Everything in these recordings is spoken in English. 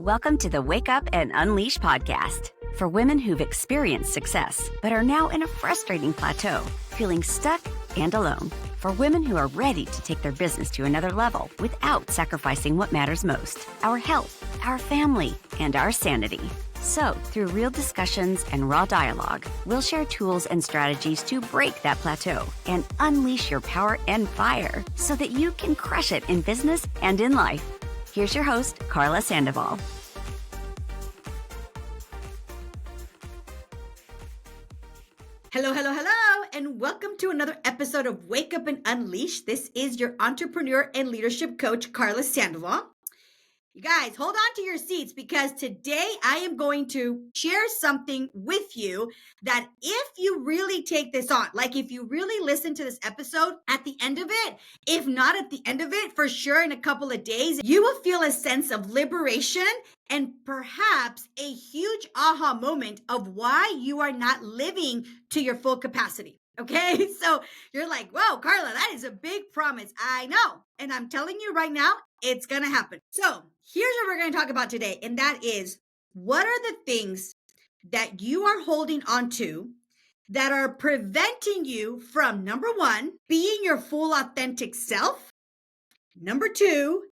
Welcome to the Wake Up and Unleash podcast for women who've experienced success but are now in a frustrating plateau, feeling stuck and alone. For women who are ready to take their business to another level without sacrificing what matters most, our health, our family, and our sanity. So, through real discussions and raw dialogue, we'll share tools and strategies to break that plateau and unleash your power and fire so that you can crush it in business and in life. Here's your host, Karla Sandoval. Hello, and welcome to another episode of Wake Up and Unleash. This is your entrepreneur and leadership coach, Karla Sandoval. You guys, hold on to your seats because today I am going to share something with you that if you really take this on, like if you really listen to this episode at the end of it, if not at the end of it, for sure in a couple of days, you will feel a sense of liberation and perhaps a huge aha moment of why you are not living to your full capacity. Okay, so you're like, whoa, Karla, that is a big promise. I know. And I'm telling you right now, it's going to happen. So here's what we're going to talk about today. And that is, what are the things that you are holding on to that are preventing you from, number one, being your full authentic self? Number two,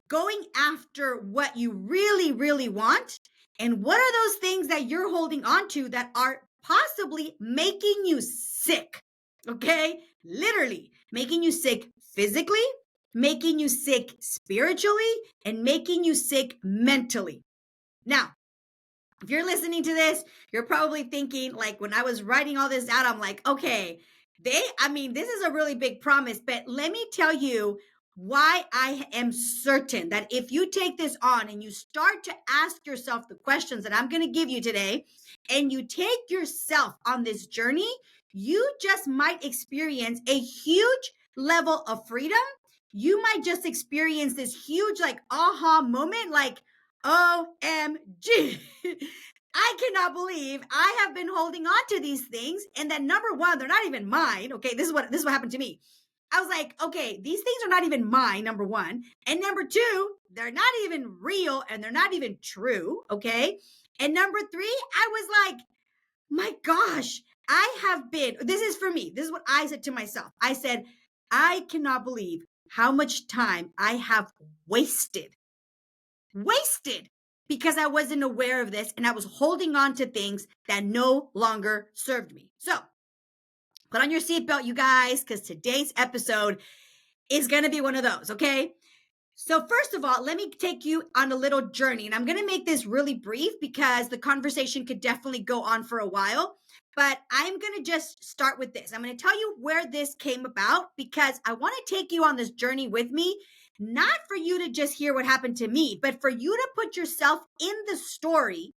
going after what you really, really want. And what are those things that you're holding on to that are possibly making you sick? Okay, literally making you sick physically, making you sick spiritually, and making you sick mentally. Now, if you're listening to this, you're probably thinking, like, when I was writing all this out, I'm like, okay, this is a really big promise, but let me tell you why I am certain that if you take this on and you start to ask yourself the questions that I'm going to give you today, and you take yourself on this journey, you just might experience a huge level of freedom. You might just experience this huge, like, aha moment, like, OMG. I cannot believe I have been holding on to these things. And then number one, they're not even mine. Okay, this is what happened to me. I was like, okay, these things are not even mine, number one. And number two, they're not even real and they're not even true. Okay. And number three, I was like, my gosh, this is for me. This is what I said to myself. I said, I cannot believe how much time I have wasted because I wasn't aware of this and I was holding on to things that no longer served me. So put on your seatbelt, you guys, because today's episode is going to be one of those, okay? So first of all, let me take you on a little journey. And I'm going to make this really brief because the conversation could definitely go on for a while. But I'm going to just start with this. I'm going to tell you where this came about because I want to take you on this journey with me, not for you to just hear what happened to me, but for you to put yourself in the story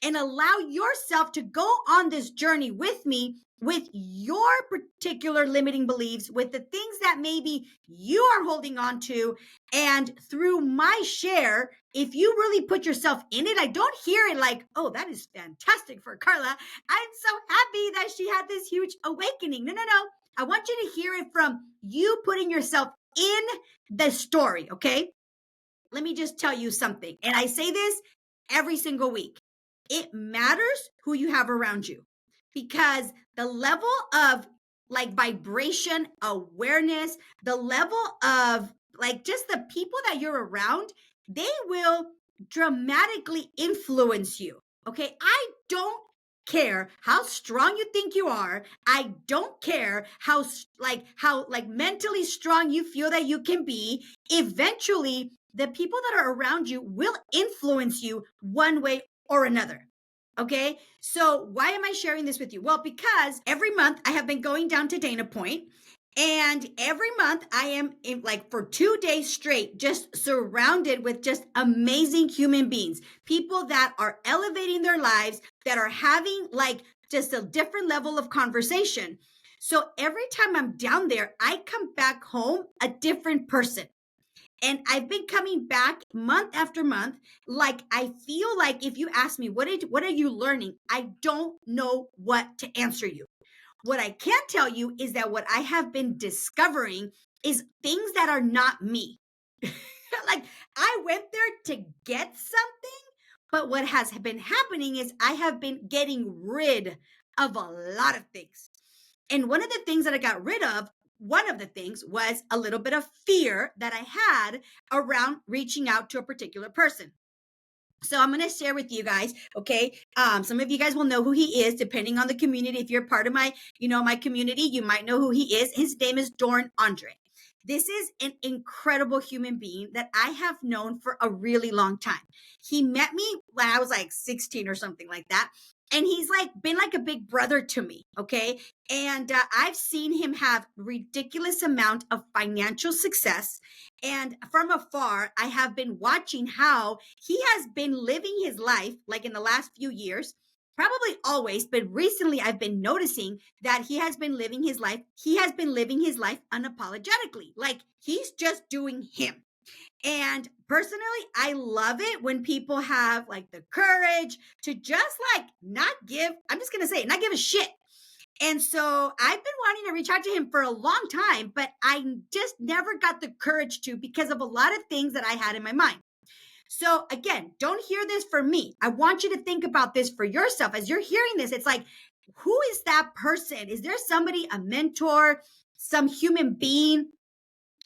and allow yourself to go on this journey with me with your particular limiting beliefs, with the things that maybe you are holding on to. And through my share, if you really put yourself in it, I don't hear it like, oh, that is fantastic for Karla. I'm so happy that she had this huge awakening. No. I want you to hear it from you putting yourself in the story, okay? Let me just tell you something. And I say this every single week. It matters who you have around you because the level of like vibration, awareness, the level of like just the people that you're around, they will dramatically influence you. Okay. I don't care how strong you think you are. I don't care how mentally strong you feel that you can be. Eventually, the people that are around you will influence you one way or another. Okay. So why am I sharing this with you? Well, because every month I have been going down to Dana Point, and every month I am for 2 days straight, just surrounded with just amazing human beings, people that are elevating their lives, that are having like just a different level of conversation. So every time I'm down there, I come back home a different person. And I've been coming back month after month. Like, I feel like if you ask me, what are you learning? I don't know what to answer you. What I can tell you is that what I have been discovering is things that are not me. Like, I went there to get something, But what has been happening is I have been getting rid of a lot of things. And one of the things that I got rid of, one of the things was a little bit of fear that I had around reaching out to a particular person. So I'm going to share with you guys, okay? Some of you guys will know who he is, depending on the community. If you're part of my, my community, you might know who he is. His name is Dorn Andre. This is an incredible human being that I have known for a really long time. He met me when I was like 16 or something like that. And he's been like a big brother to me, okay? And I've seen him have ridiculous amount of financial success. And from afar, I have been watching how he has been living his life, like in the last few years, probably always, but recently I've been noticing that he has been living his life. He has been living his life unapologetically. Like he's just doing him. And personally, I love it when people have like the courage to just not give a shit. And so I've been wanting to reach out to him for a long time, but I just never got the courage to because of a lot of things that I had in my mind. So again, don't hear this for me. I want you to think about this for yourself. As you're hearing this, it's like, who is that person? Is there somebody, a mentor, some human being,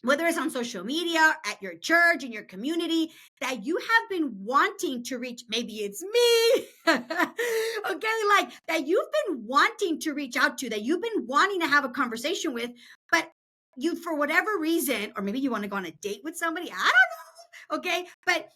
whether it's on social media, at your church, in your community, that you have been wanting to reach? Maybe it's me, okay? Like that you've been wanting to reach out to, that you've been wanting to have a conversation with, but you, for whatever reason, or maybe you want to go on a date with somebody, I don't know, okay? But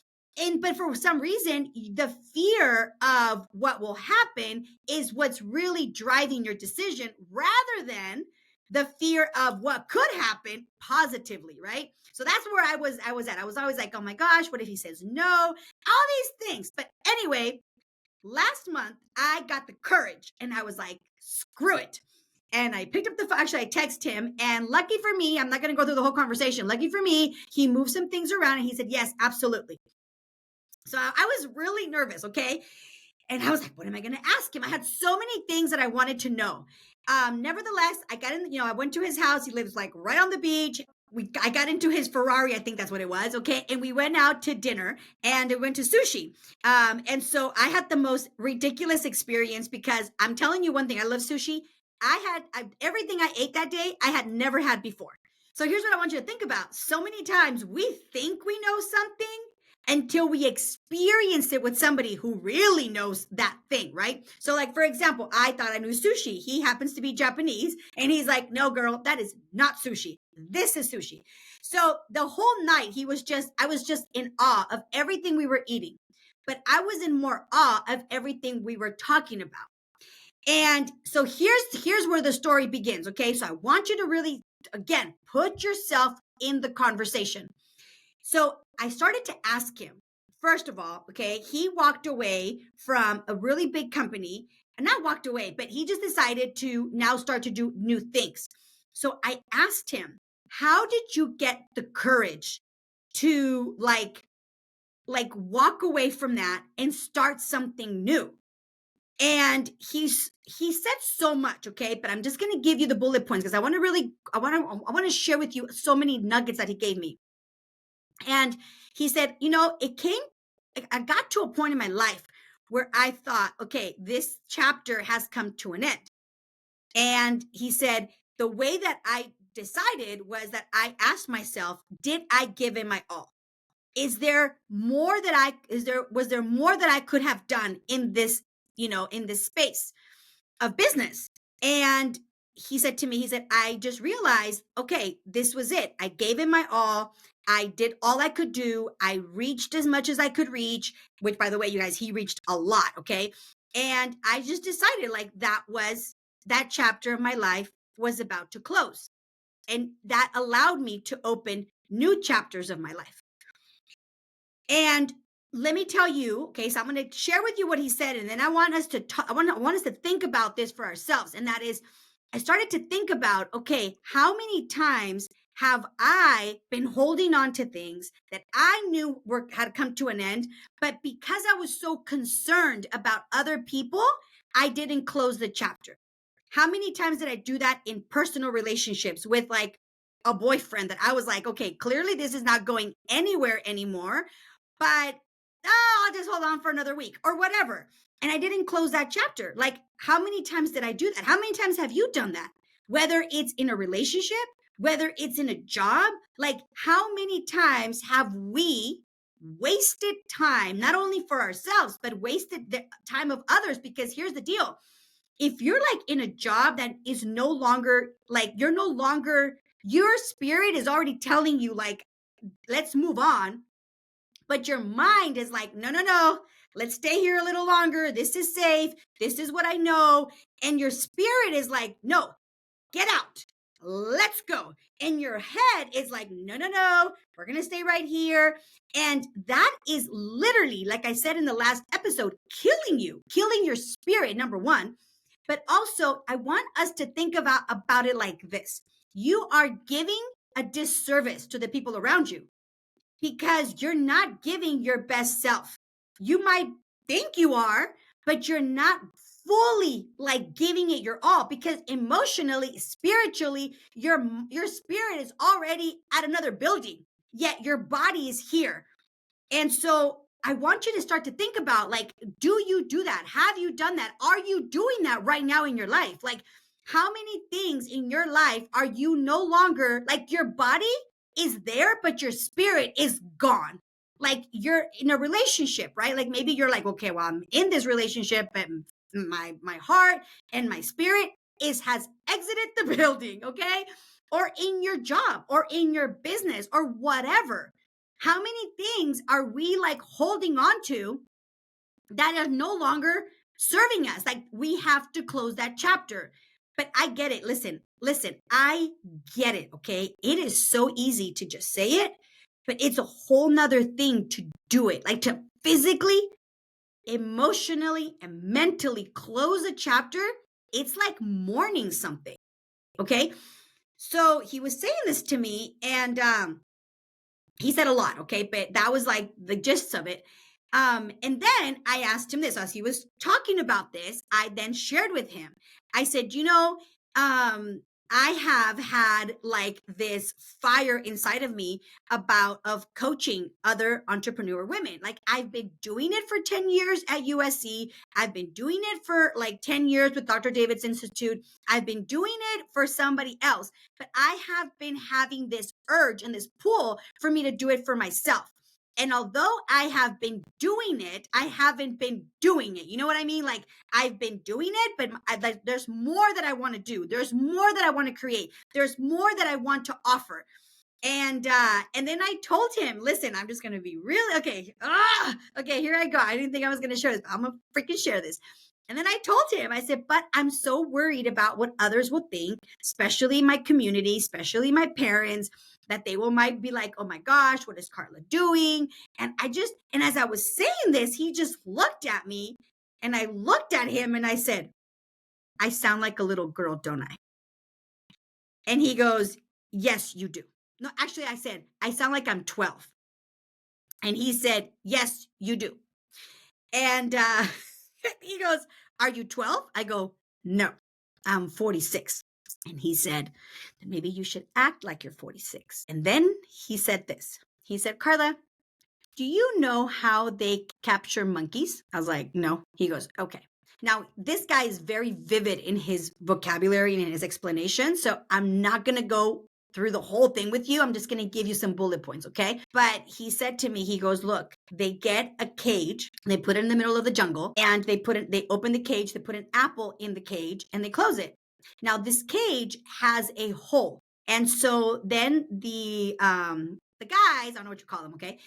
for some reason, the fear of what will happen is what's really driving your decision rather than the fear of what could happen positively, right? So that's where I was at. I was always like, oh my gosh, what if he says no? All these things. But anyway, last month I got the courage and I was like, screw it. And I picked up the phone. Actually, I texted him, and lucky for me, I'm not going to go through the whole conversation. Lucky for me, he moved some things around and he said, yes, absolutely. So I was really nervous, okay? And I was like, what am I going to ask him? I had so many things that I wanted to know. Nevertheless, I got in, I went to his house. He lives like right on the beach. I got into his Ferrari. I think that's what it was. Okay. And we went out to dinner and we went to sushi. And so I had the most ridiculous experience because I'm telling you one thing. I love sushi. Everything I ate that day, I had never had before. So here's what I want you to think about. So many times we think we know something until we experience it with somebody who really knows that thing, right? So like, for example, I thought I knew sushi. He happens to be Japanese and he's like, no, girl, that is not sushi. This is sushi. So the whole night I was just in awe of everything we were eating, but I was in more awe of everything we were talking about. And so here's where the story begins. Okay. So I want you to really, again, put yourself in the conversation. So I started to ask him, first of all, okay, he walked away from a really big company, and not walked away, but he just decided to now start to do new things. So I asked him, how did you get the courage to like walk away from that and start something new? And he said so much, okay, but I'm just going to give you the bullet points because I want to share with you so many nuggets that he gave me. And he said, I got to a point in my life where I thought, okay, this chapter has come to an end. And he said, the way that I decided was that I asked myself, did I give it my all? Was there more that I could have done in this, in this space of business? And he said to me, I just realized, okay, this was it. I gave it my all. I did all I could do. I reached as much as I could reach, which, by the way, you guys, he reached a lot. Okay. And I just decided that chapter of my life was about to close. And that allowed me to open new chapters of my life. And let me tell you, okay, so I'm going to share with you what he said. And then I want us to think about this for ourselves. And that is, I started to think about, okay, how many times have I been holding on to things that I knew had come to an end, but because I was so concerned about other people, I didn't close the chapter? How many times did I do that in personal relationships with like a boyfriend that I was like, okay, clearly this is not going anywhere anymore, but I'll just hold on for another week or whatever. And I didn't close that chapter. Like, how many times did I do that? How many times have you done that? Whether it's in a relationship, whether it's in a job, like how many times have we wasted time, not only for ourselves, but wasted the time of others? Because here's the deal. If you're like in a job that is no longer like, your spirit is already telling you like, let's move on. But your mind is like, no, let's stay here a little longer. This is safe. This is what I know. And your spirit is like, no, get out. Let's go. And your head is like, no, we're going to stay right here. And that is literally, like I said in the last episode, killing your spirit, number one. But also, I want us to think about it like this. You are giving a disservice to the people around you because you're not giving your best self. You might think you are, but you're not fully like giving it your all, because emotionally, spiritually, your spirit is already at another building, yet your body is here. And so I want you to start to think about, like, do you do that? Have you done that? Are you doing that right now in your life? Like, how many things in your life are you no longer, like, your body is there, but your spirit is gone? Like, you're in a relationship, right? Like, maybe you're like, okay, well, I'm in this relationship, but my heart and my spirit has exited the building, okay? Or in your job or in your business or whatever. How many things are we like holding on to that are no longer serving us? Like, we have to close that chapter. But I get it. Listen, I get it. Okay. It is so easy to just say it, but it's a whole nother thing to do it, like to physically, emotionally, and mentally close a chapter. It's like mourning something. Okay. So he was saying this to me, and he said a lot, okay, but that was like the gist of it. And then I asked him this as he was talking about this. I then shared with him. I said, I have had like this fire inside of me of coaching other entrepreneur women. Like, I've been doing it for 10 years at USC. I've been doing it for like 10 years with Dr. David's Institute. I've been doing it for somebody else, but I have been having this urge and this pull for me to do it for myself. And although I have been doing it, I haven't been doing it. You know what I mean? Like, I've been doing it, but there's more that I want to do. There's more that I want to create. There's more that I want to offer. And then I told him, listen, I'm just going to be really, okay. Okay, here I go. I didn't think I was going to share this, but I'm going to freaking share this. And then I told him, I said, but I'm so worried about what others will think, especially my community, especially my parents, that they might be like, oh my gosh, what is Karla doing? And as I was saying this, he just looked at me, and I looked at him, and I said, I sound like a little girl, don't I? And he goes, yes, you do. No, actually, I said, I sound like I'm 12. And he said, yes, you do. And he goes, are you 12? I go, no, I'm 46. And he said, then maybe you should act like you're 46. And then he said this. He said, Karla, do you know how they capture monkeys? I was like, no. He goes, okay. Now, this guy is very vivid in his vocabulary and in his explanation. So I'm not going to go through the whole thing with you. I'm just going to give you some bullet points, okay? But he said to me, he goes, look, they get a cage, they put it in the middle of the jungle, and they open the cage, they put an apple in the cage, and they close it. Now, this cage has a hole. And so then the guys, I don't know what you call them, okay?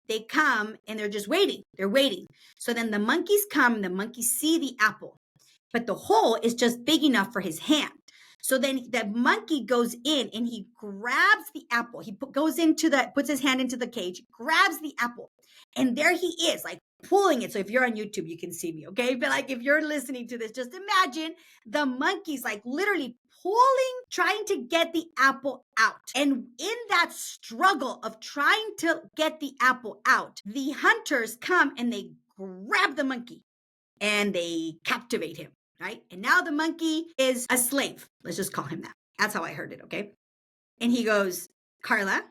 They come and they're just waiting. They're waiting. So then the monkeys come, the monkeys see the apple, but the hole is just big enough for his hand. So then the monkey goes in and he grabs the apple. He puts his hand into the cage, grabs the apple. And there he is, like pulling it. So if you're on YouTube, you can see me, okay? But like if you're listening to this, just imagine the monkey's like literally pulling, trying to get the apple out. And in that struggle of trying to get the apple out, the hunters come and they grab the monkey and they captivate him, right? And now the monkey is a slave. Let's just call him that. That's how I heard it, okay? And he goes, Karla,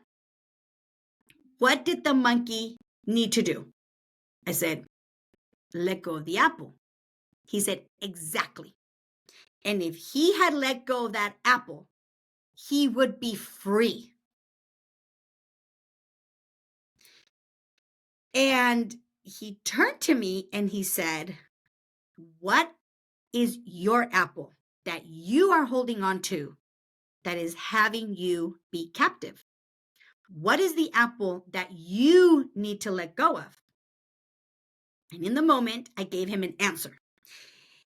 what did the monkey need to do? I said, let go of the apple. He said, exactly. And if he had let go of that apple, he would be free. And he turned to me and he said, what is your apple that you are holding on to that is having you be captive? What is the apple that you need to let go of? And in the moment, I gave him an answer.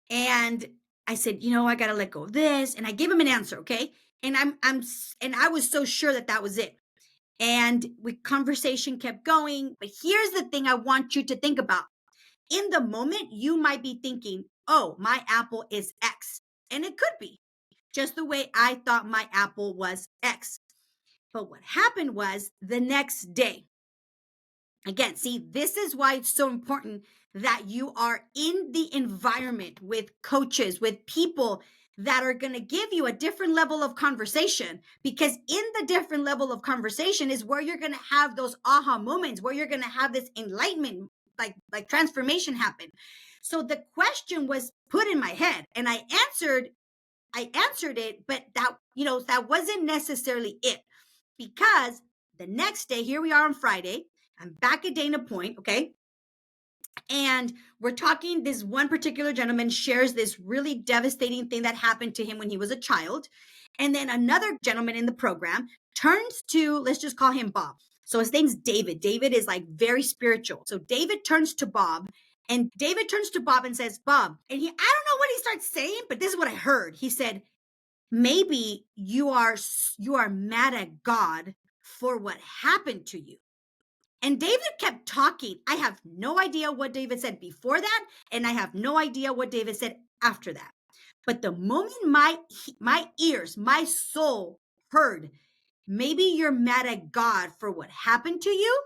And I said, I got to let go of this. And I gave him an answer. Okay. And I was so sure that that was it. And conversation kept going. But here's the thing I want you to think about. In the moment, you might be thinking, oh, my apple is X. And it could be just the way I thought my apple was X. But what happened was the next day, again, see, this is why it's so important that you are in the environment with coaches, with people that are going to give you a different level of conversation, because in the different level of conversation is where you're going to have those aha moments, where you're going to have this enlightenment, like transformation happen. So the question was put in my head and I answered it, but that wasn't necessarily it, because the next day, here we are on Friday, I'm back at Dana Point, okay? And we're talking, this one particular gentleman shares this really devastating thing that happened to him when he was a child. And then another gentleman in the program turns to, let's just call him Bob. So his name's David. David is like very spiritual. So David turns to Bob, and David turns to Bob and says, Bob, and I don't know what he starts saying, but this is what I heard. He said, maybe you are mad at God for what happened to you. And David kept talking. I have no idea what David said before that, and I have no idea what David said after that. But the moment my ears, my soul heard, maybe you're mad at God for what happened to you,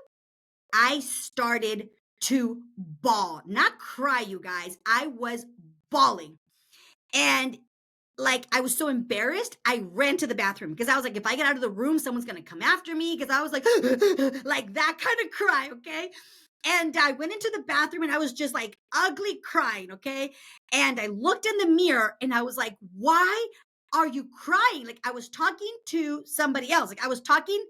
I started to bawl. Not cry, you guys. I was bawling. And I was so embarrassed, I ran to the bathroom because I was like, if I get out of the room, someone's going to come after me, because I was like, like that kind of cry, okay? And I went into the bathroom and I was just like ugly crying, okay? And I looked in the mirror and I was like, why are you crying? Like I was talking to somebody else. Like I was talking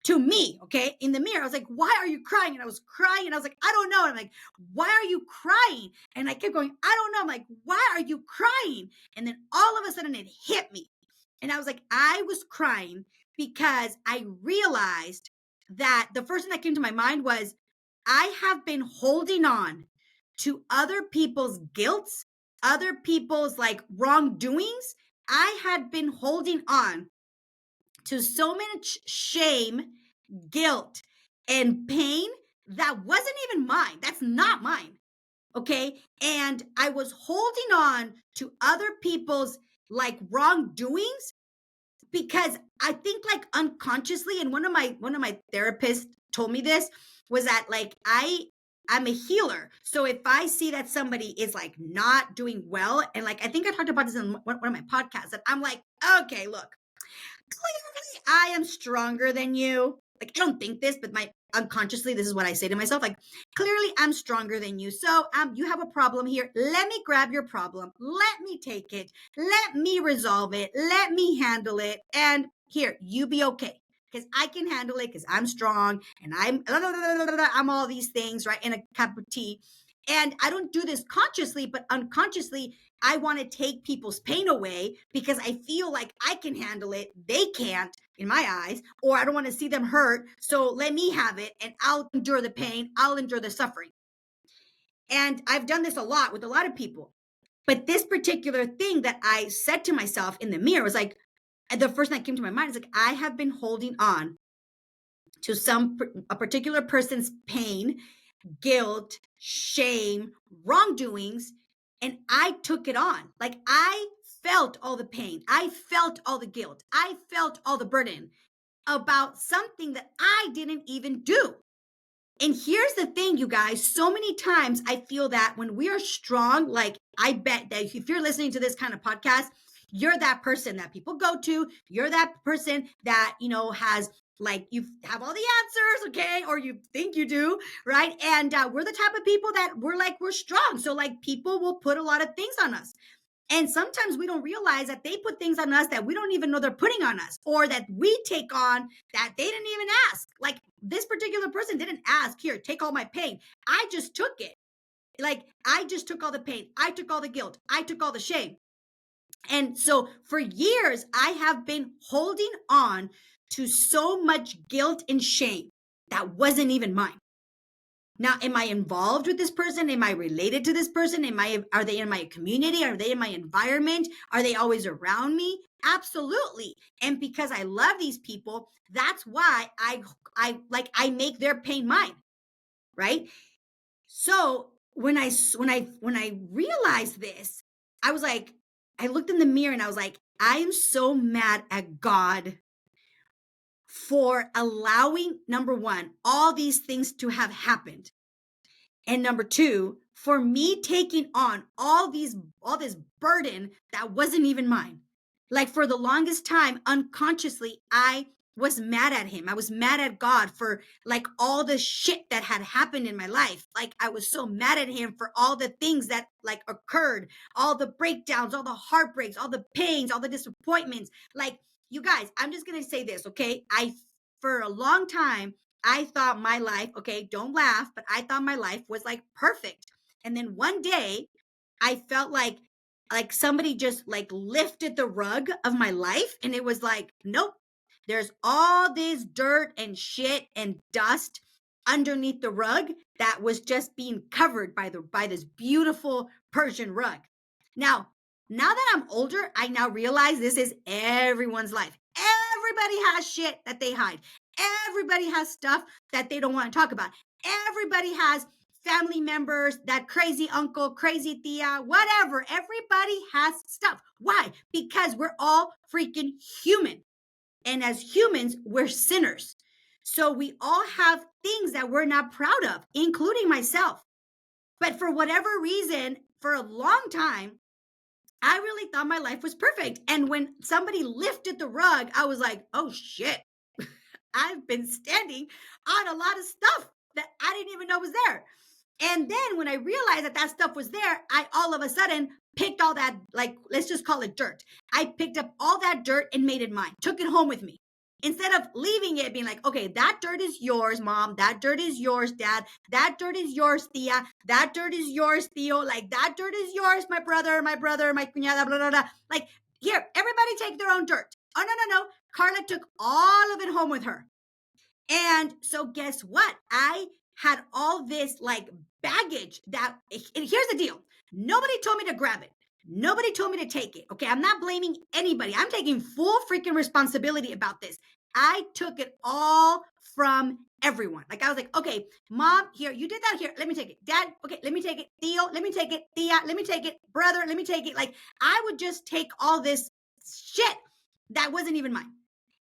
to me, okay, in the mirror. I was like, why are you crying? And I was crying and I was like, I don't know. And I'm like, why are you crying? And I kept going, I don't know. I'm like, why are you crying? And then all of a sudden it hit me. And I was like, I was crying because I realized that the first thing that came to my mind was, I have been holding on to other people's guilt, other people's like wrongdoings. I had been holding on to so much shame, guilt, and pain that wasn't even mine. That's not mine. Okay. And I was holding on to other people's like wrongdoings because I think like unconsciously, and one of my therapists told me this, was that like I'm a healer. So if I see that somebody is like not doing well, and like I think I talked about this in one of my podcasts, that I'm like, okay, look, clearly I am stronger than you. Like, I don't think this, but unconsciously, this is what I say to myself. Like, clearly I'm stronger than you. So you have a problem here. Let me grab your problem. Let me take it. Let me resolve it. Let me handle it. And here, you be okay. Because I can handle it, because I'm strong and I'm all these things, right? In a cup of tea. And I don't do this consciously, but unconsciously, I want to take people's pain away because I feel like I can handle it. They can't, in my eyes, or I don't want to see them hurt. So let me have it and I'll endure the pain. I'll endure the suffering. And I've done this a lot with a lot of people. But this particular thing that I said to myself in the mirror was like, the first thing that came to my mind is like, I have been holding on to a particular person's pain, guilt, shame, wrongdoings, and I took it on. Like I felt all the pain. I felt all the guilt. I felt all the burden about something that I didn't even do. And here's the thing, you guys, so many times I feel that when we are strong, like I bet that if you're listening to this kind of podcast, you're that person that people go to. You're that person that, has Like you have all the answers, okay? Or you think you do, right? And we're the type of people that we're strong. So like people will put a lot of things on us. And sometimes we don't realize that they put things on us that we don't even know they're putting on us, or that we take on that they didn't even ask. Like this particular person didn't ask, here, take all my pain. I just took it. Like I just took all the pain. I took all the guilt. I took all the shame. And so for years, I have been holding on to so much guilt and shame that wasn't even mine. Now, am I involved with this person? Am I related to this person? Are they in my community? Are they in my environment? Are they always around me? Absolutely. And because I love these people, that's why I make their pain mine, right? So when I realized this, I was like, I looked in the mirror and I was like, I am so mad at God for allowing, number one, all these things to have happened. And number two, for me taking on all this burden that wasn't even mine. Like for the longest time, unconsciously, I was mad at him. I was mad at God for like all the shit that had happened in my life. Like I was so mad at him for all the things that like occurred, all the breakdowns, all the heartbreaks, all the pains, all the disappointments. Like you guys, I'm just going to say this, okay? For a long time, I thought my life, okay, don't laugh, but I thought my life was like perfect. And then one day I felt like somebody just like lifted the rug of my life and it was like, nope, there's all this dirt and shit and dust underneath the rug that was just being covered by this beautiful Persian rug. Now that I'm older, I now realize this is everyone's life. Everybody has shit that they hide. Everybody has stuff that they don't want to talk about. Everybody has family members, that crazy uncle, crazy tia, whatever. Everybody has stuff. Why? Because we're all freaking human. And as humans, we're sinners. So we all have things that we're not proud of, including myself. But for whatever reason, for a long time, I really thought my life was perfect. And when somebody lifted the rug, I was like, oh shit, I've been standing on a lot of stuff that I didn't even know was there. And then when I realized that stuff was there, I all of a sudden picked all that, like, let's just call it dirt. I picked up all that dirt and made it mine, took it home with me. Instead of leaving it being like, okay, that dirt is yours, mom. That dirt is yours, dad. That dirt is yours, tia. That dirt is yours, tío. Like, that dirt is yours, my brother, my cuñada, blah, blah, blah. Like, here, everybody take their own dirt. Oh, no. Karla took all of it home with her. And so guess what? I had all this like baggage that, and here's the deal. Nobody told me to grab it. Nobody told me to take it. Okay. I'm not blaming anybody. I'm taking full freaking responsibility about this. I took it all from everyone. Like I was like, okay, mom, here, you did that here. Let me take it. Dad, okay, let me take it. Tío, let me take it. Tia, let me take it. Brother, let me take it. Like I would just take all this shit that wasn't even mine.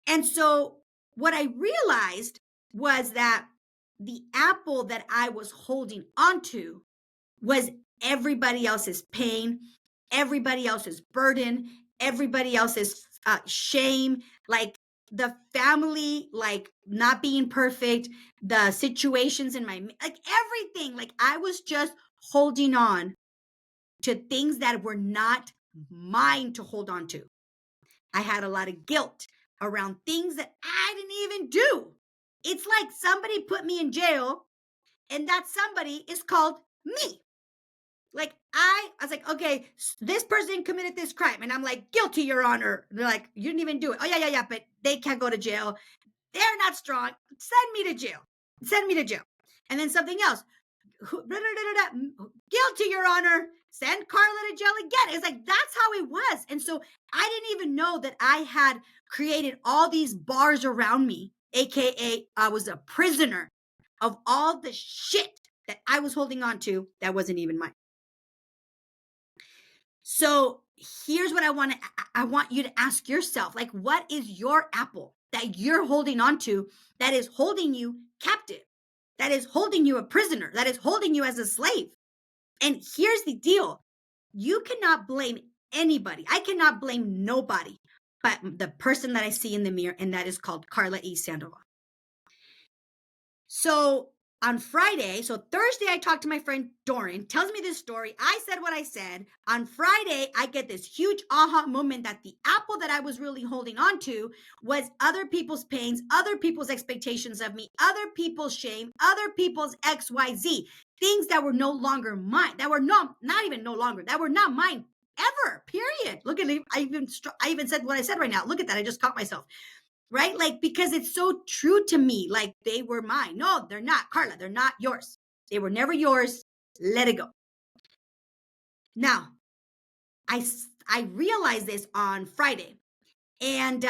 And so what I realized was that the apple that I was holding onto was everybody else's pain, everybody else's burden, everybody else's shame, like the family, like not being perfect, the situations in my, like everything. Like I was just holding on to things that were not mine to hold on to. I had a lot of guilt around things that I didn't even do. It's like somebody put me in jail and that somebody is called me. Like I was like, okay, this person committed this crime. And I'm like, guilty, Your Honor. And they're like, you didn't even do it. Oh, yeah, but they can't go to jail. They're not strong. Send me to jail. Send me to jail. And then something else. Guilty, Your Honor. Send Karla to jail again. It's like, that's how it was. And so I didn't even know that I had created all these bars around me, AKA I was a prisoner of all the shit that I was holding on to that wasn't even mine. So here's what I want you to ask yourself. Like, what is your apple that you're holding on to that is holding you captive? That is holding you a prisoner, that is holding you as a slave. And here's the deal. You cannot blame anybody. I cannot blame nobody, but the person that I see in the mirror, and that is called Karla E. Sandoval. So on Friday, so Thursday, I talked to my friend Doran, tells me this story. I said what I said. On Friday, I get this huge aha moment that the apple that I was really holding on to was other people's pains, other people's expectations of me, other people's shame, other people's XYZ, things that were no longer mine, that were not even no longer, that were not mine ever, period. Look at me. I even said what I said right now. Look at that. I just caught myself. Right? Like, because it's so true to me. Like, they were mine. No, they're not, Karla. They're not yours. They were never yours. Let it go. Now, I realized this on Friday. And,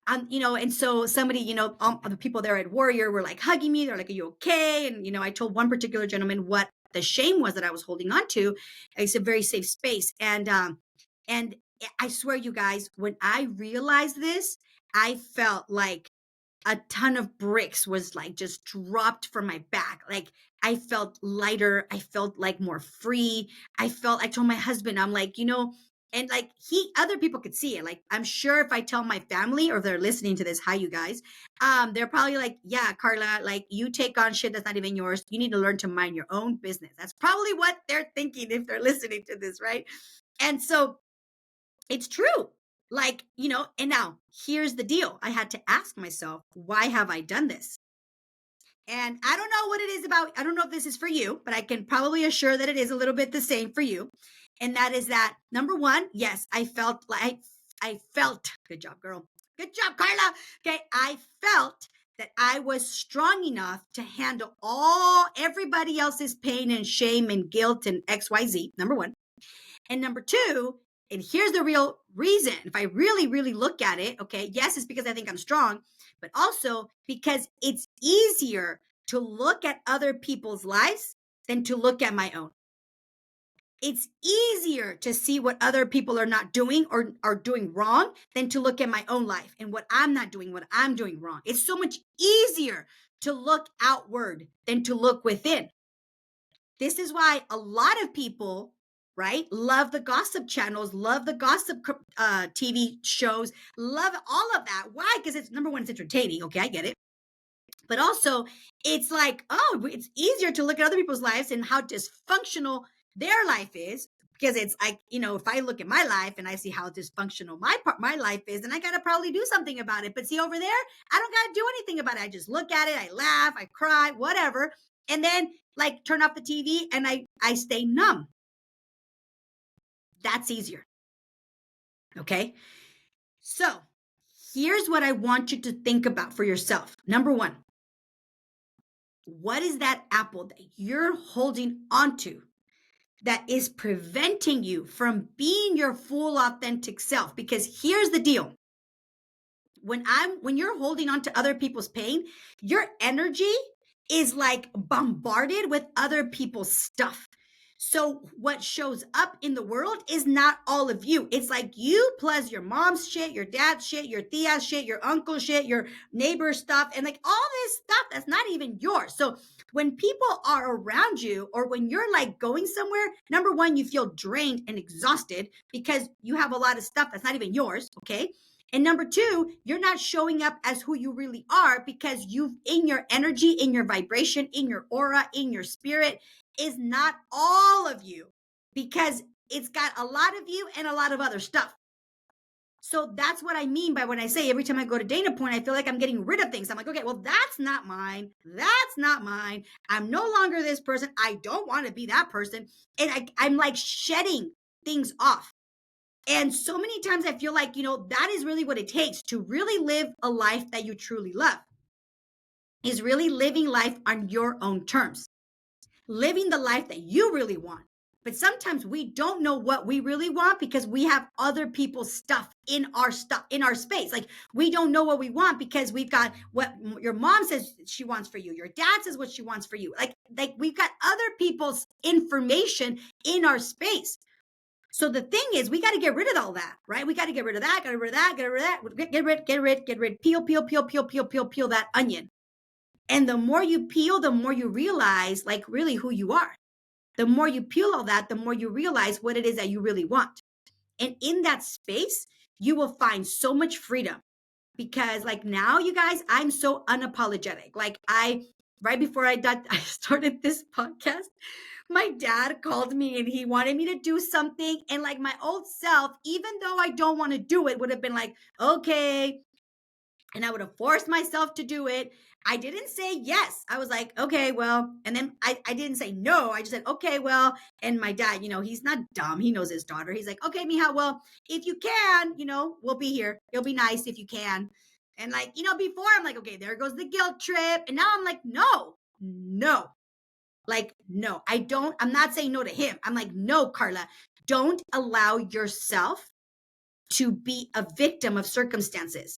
and so somebody, the people there at Warrior were like hugging me. They're like, are you okay? And, I told one particular gentleman what the shame was that I was holding on to. It's a very safe space. And I swear, you guys, when I realized this, I felt like a ton of bricks was like just dropped from my back. Like, I felt lighter. I felt like more free. I told my husband, I'm like, and like other people could see it. Like, I'm sure if I tell my family or they're listening to this, hi, you guys, they're probably like, yeah, Karla, like, you take on shit that's not even yours. You need to learn to mind your own business. That's probably what they're thinking if they're listening to this, right? And so it's true. Like, and now here's the deal. I had to ask myself, why have I done this? And I don't know what it is about. I don't know if this is for you, but I can probably assure that it is a little bit the same for you. And that is that, number one, yes, I felt, good job, girl. Good job, Karla. Okay. I felt that I was strong enough to handle everybody else's pain and shame and guilt and XYZ, number one. And number two, and here's the real reason, if I really, really look at it, okay, yes, it's because I think I'm strong, but also because it's easier to look at other people's lives than to look at my own. It's easier to see what other people are not doing or are doing wrong than to look at my own life and what I'm not doing, what I'm doing wrong. It's so much easier to look outward than to look within. This is why a lot of people, right, love the gossip channels, love the gossip TV shows, love all of that. Why? Because it's, number one, it's entertaining. Okay, I get it. But also, it's like, it's easier to look at other people's lives and how dysfunctional their life is. Because it's like, if I look at my life and I see how dysfunctional my life is, then I got to probably do something about it. But see, over there, I don't got to do anything about it. I just look at it, I laugh, I cry, whatever. And then like turn off the TV and I stay numb. That's easier. Okay. So here's what I want you to think about for yourself. Number one, what is that apple that you're holding onto that is preventing you from being your full authentic self? Because here's the deal. When you're holding on to other people's pain, your energy is like bombarded with other people's stuff. So what shows up in the world is not all of you. It's like you plus your mom's shit, your dad's shit, your tia's shit, your uncle's shit, your neighbor's stuff, and like all this stuff that's not even yours. So when people are around you or when you're like going somewhere, number one, you feel drained and exhausted because you have a lot of stuff that's not even yours, okay? And number two, you're not showing up as who you really are because in your energy, in your vibration, in your aura, in your spirit is not all of you because it's got a lot of you and a lot of other stuff. So that's what I mean by when I say every time I go to Dana Point, I feel like I'm getting rid of things. I'm like, okay, well, that's not mine. That's not mine. I'm no longer this person. I don't want to be that person. And I'm like shedding things off. And so many times I feel like, that is really what it takes to really live a life that you truly love, is really living life on your own terms, living the life that you really want. But sometimes we don't know what we really want because we have other people's stuff in our space. Like we don't know what we want because we've got what your mom says she wants for you. Your dad says what she wants for you. Like we've got other people's information in our space. So the thing is, we got to get rid of all that, right? We got to get rid of that, get rid of that, get rid, peel that onion. And the more you peel, the more you realize like really who you are. The more you peel all that, the more you realize what it is that you really want. And in that space, you will find so much freedom. Because like now, you guys, I'm so unapologetic. Like right before I started this podcast, my dad called me and he wanted me to do something. And like my old self, even though I don't want to do it, would have been like, okay. And I would have forced myself to do it. I didn't say yes. I was like, okay, well, and then I didn't say no. I just said, okay, well. And my dad, he's not dumb. He knows his daughter. He's like, okay, mija, well, if you can, we'll be here. It'll be nice if you can. And like, before I'm like, okay, there goes the guilt trip. And now I'm like, no. Like, no, I'm not saying no to him. I'm like, no, Karla, don't allow yourself to be a victim of circumstances.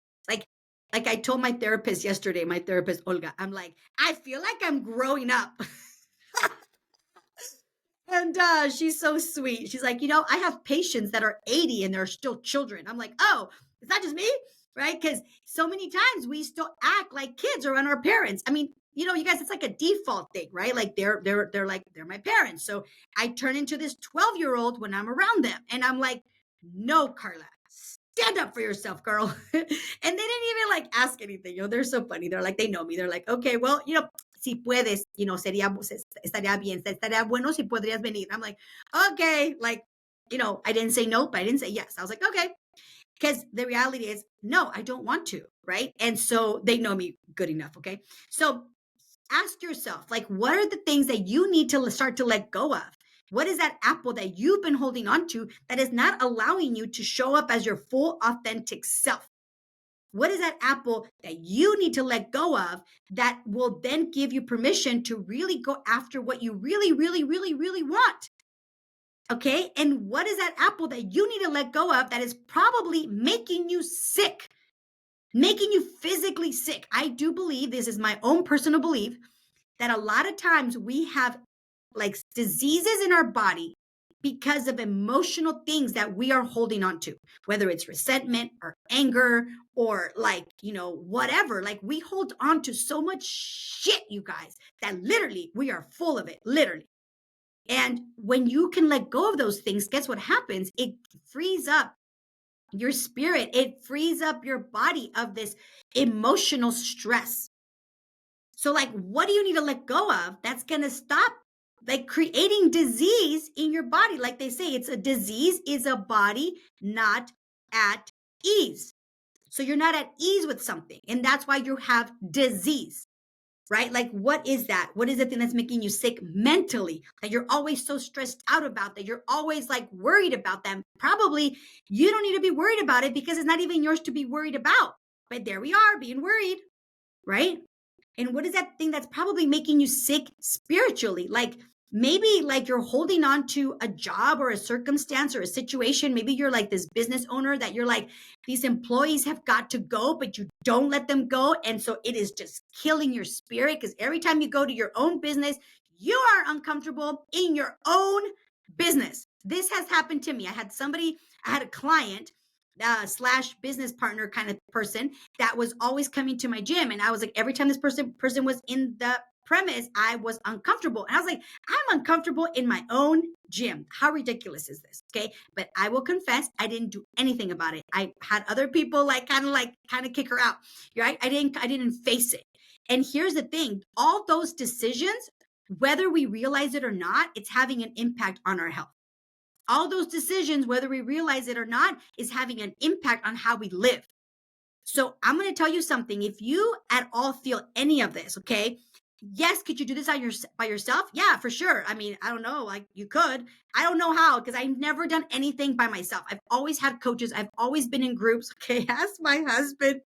Like I told my therapist yesterday, my therapist, Olga, I'm like, I feel like I'm growing up. And she's so sweet. She's like, I have patients that are 80 and they're still children. I'm like, oh, it's not just me, right? Because so many times we still act like kids around our parents. I mean, you guys, it's like a default thing, right? Like they're my parents. So I turn into this 12-year-old when I'm around them. And I'm like, no, Karla, stand up for yourself, girl. And they didn't even like ask anything. They're so funny. They're like, they know me. They're like, okay, well, si puedes, estaría bien, estaría bueno si podrías venir. I'm like, okay, like, I didn't say no, but I didn't say yes. I was like, okay. Because the reality is, no, I don't want to, right? And so they know me good enough, okay? So ask yourself, like, what are the things that you need to start to let go of? What is that apple that you've been holding on to that is not allowing you to show up as your full, authentic self? What is that apple that you need to let go of that will then give you permission to really go after what you really, really, really, really want? Okay. And what is that apple that you need to let go of that is probably making you sick, making you physically sick? I do believe, this is my own personal belief, that a lot of times we have like diseases in our body because of emotional things that we are holding on to, whether it's resentment or anger or like, whatever. Like we hold on to so much shit, you guys, that literally we are full of it, literally. And when you can let go of those things, guess what happens? It frees up your spirit. It frees up your body of this emotional stress. So like, what do you need to let go of that's going to stop like creating disease in your body? Like they say, it's a disease is a body not at ease. So you're not at ease with something. And that's why you have disease, right? Like, what is that? What is the thing that's making you sick mentally, that you're always so stressed out about, that you're always like worried about them? Probably you don't need to be worried about it because it's not even yours to be worried about. But there we are being worried, right? And what is that thing that's probably making you sick spiritually? Like maybe like you're holding on to a job or a circumstance or a situation. Maybe you're like this business owner that you're like, these employees have got to go, but you don't let them go. And so it is just killing your spirit because every time you go to your own business, you are uncomfortable in your own business. This has happened to me. I had a client slash business partner kind of person that was always coming to my gym. And I was like, every time this person was in the premise, I was uncomfortable. And I was like, I'm uncomfortable in my own gym. How ridiculous is this? Okay. But I will confess, I didn't do anything about it. I had other people kind of kick her out. Right. I didn't face it. And here's the thing, all those decisions, whether we realize it or not, it's having an impact on our health. All those decisions, whether we realize it or not, is having an impact on how we live. So I'm going to tell you something. If you at all feel any of this, okay, yes, could you do this by yourself? Yeah, for sure. I mean, I don't know, like you could. I don't know how, because I've never done anything by myself. I've always had coaches. I've always been in groups. Okay, ask my husband.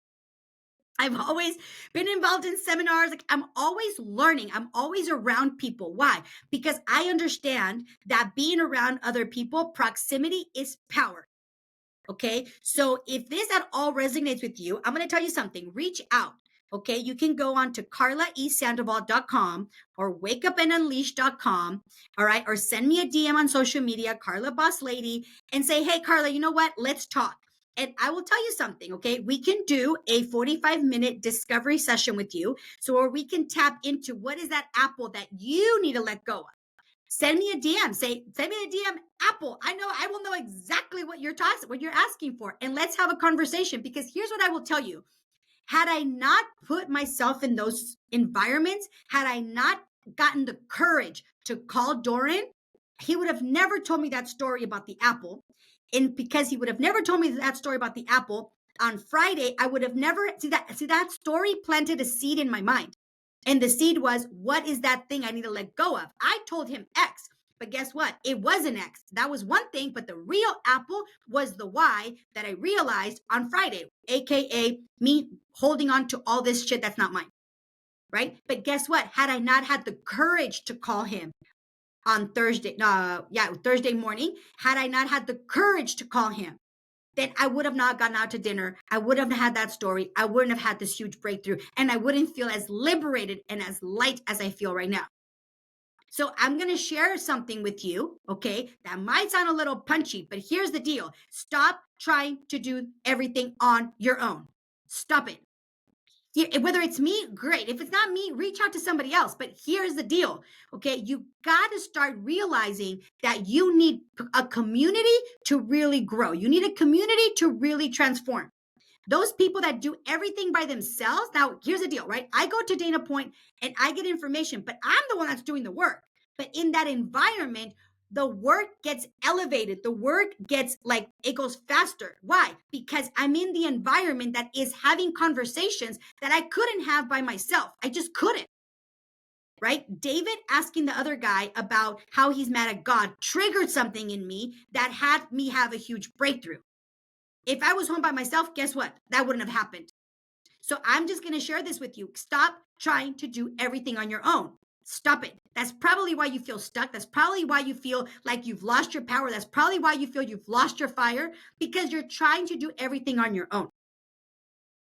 I've always been involved in seminars. Like I'm always learning. I'm always around people. Why? Because I understand that being around other people, proximity is power. Okay. So if this at all resonates with you, I'm going to tell you something. Reach out. Okay. You can go on to karlaesandoval.com or wakeupandunleash.com. All right. Or send me a DM on social media, Karla Boss Lady, and say, hey, Karla, you know what? Let's talk. And I will tell you something, okay? We can do a 45-minute discovery session with you. So where we can tap into what is that apple that you need to let go of. Send me a DM. Send me a DM, Apple. I will know exactly what you're asking for. And let's have a conversation, because here's what I will tell you. Had I not put myself in those environments, had I not gotten the courage to call Doran, he would have never told me that story about the apple. And because he would have never told me that story about the apple, on Friday, I would have never see that story planted a seed in my mind. And the seed was, what is that thing I need to let go of? I told him X. But guess what? It was an X. That was one thing, but the real apple was the Y that I realized on Friday, AKA me holding on to all this shit that's not mine, right? But guess what? Had I not had the courage to call him on Thursday morning, had I not had the courage to call him, then I would have not gotten out to dinner. I would have had that story. I wouldn't have had this huge breakthrough, and I wouldn't feel as liberated and as light as I feel right now. So I'm going to share something with you, okay, that might sound a little punchy, but here's the deal. Stop trying to do everything on your own. Stop it. Whether it's me, great. If it's not me, reach out to somebody else. But here's the deal, okay? You got to start realizing that you need a community to really grow. You need a community to really transform. Those people that do everything by themselves. Now, here's the deal, right? I go to Dana Point and I get information, but I'm the one that's doing the work. But in that environment, the work gets elevated. The work gets it goes faster. Why? Because I'm in the environment that is having conversations that I couldn't have by myself. I just couldn't. Right? David asking the other guy about how he's mad at God triggered something in me that had me have a huge breakthrough. If I was home by myself, guess what? That wouldn't have happened. So I'm just going to share this with you. Stop trying to do everything on your own. Stop it. That's probably why you feel stuck. That's probably why you feel like you've lost your power. That's probably why you feel you've lost your fire, because you're trying to do everything on your own.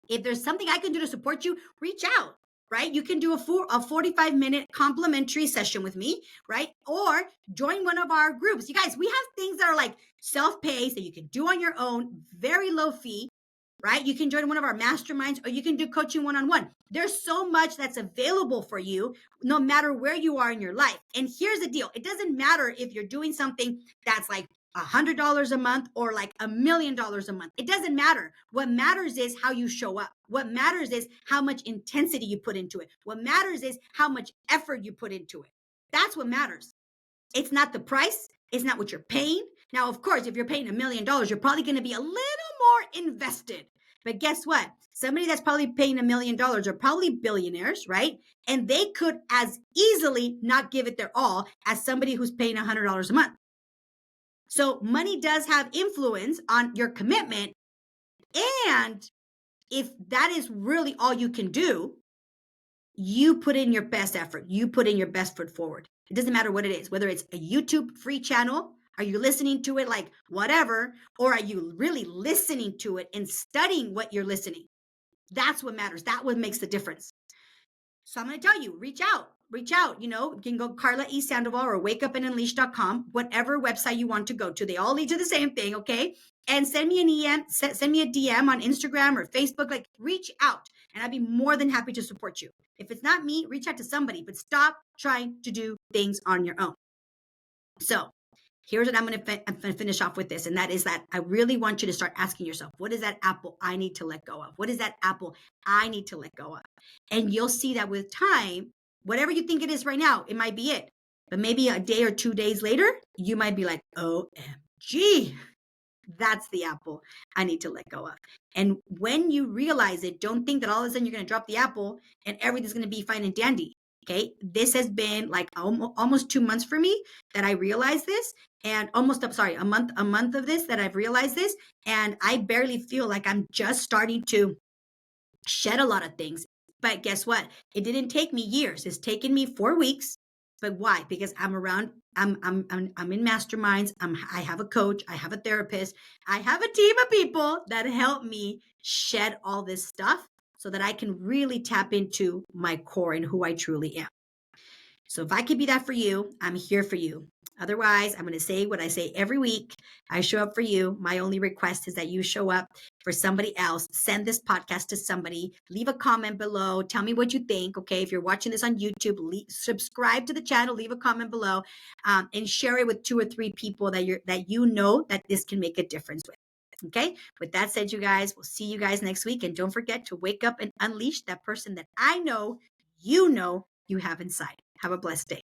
If there's something I can do to support you, reach out, right? You can do a 45-minute complimentary session with me, right? Or join one of our groups. You guys, we have things that are like self-paced that you can do on your own, very low fee, right? You can join one of our masterminds, or you can do coaching one-on-one. There's so much that's available for you no matter where you are in your life. And here's the deal. It doesn't matter if you're doing something that's like $100 a month or like $1 million a month. It doesn't matter. What matters is how you show up. What matters is how much intensity you put into it. What matters is how much effort you put into it. That's what matters. It's not the price. It's not what you're paying. Now, of course, if you're paying $1 million, you're probably going to be a little more invested. But guess what? Somebody that's probably paying $1 million are probably billionaires, right? And they could as easily not give it their all as somebody who's paying $100 a month. So money does have influence on your commitment. And if that is really all you can do, you put in your best effort. You put in your best foot forward. It doesn't matter what it is, whether it's a YouTube free channel. Are you listening to it like whatever? Or are you really listening to it and studying what you're listening? That's what matters. That's what makes the difference. So I'm going to tell you, reach out. You can go Karla E. Sandoval or wakeupandunleash.com, whatever website you want to go to. They all lead to the same thing, okay? And send me send me a DM on Instagram or Facebook. Reach out, and I'd be more than happy to support you. If it's not me, reach out to somebody, but stop trying to do things on your own. So here's what I'm going to finish off with this. And that is that I really want you to start asking yourself, what is that apple I need to let go of? What is that apple I need to let go of? And you'll see that with time, whatever you think it is right now, it might be it. But maybe a day or 2 days later, you might be like, OMG, that's the apple I need to let go of. And when you realize it, don't think that all of a sudden you're going to drop the apple and everything's going to be fine and dandy. Okay. This has been like almost 2 months for me that I realized this, and a month of this that I've realized this. And I barely feel like I'm just starting to shed a lot of things. But guess what? It didn't take me years. It's taken me 4 weeks. But why? Because I'm in masterminds. I have a coach. I have a therapist. I have a team of people that help me shed all this stuff so that I can really tap into my core and who I truly am. So if I could be that for you, I'm here for you. Otherwise, I'm going to say what I say every week. I show up for you. My only request is that you show up for somebody else. Send this podcast to somebody. Leave a comment below. Tell me what you think. Okay. If you're watching this on YouTube, subscribe to the channel, leave a comment below, and share it with 2 or 3 people that you know that this can make a difference with. Okay. With that said, you guys, we'll see you guys next week. And don't forget to wake up and unleash that person that I know you have inside. Have a blessed day.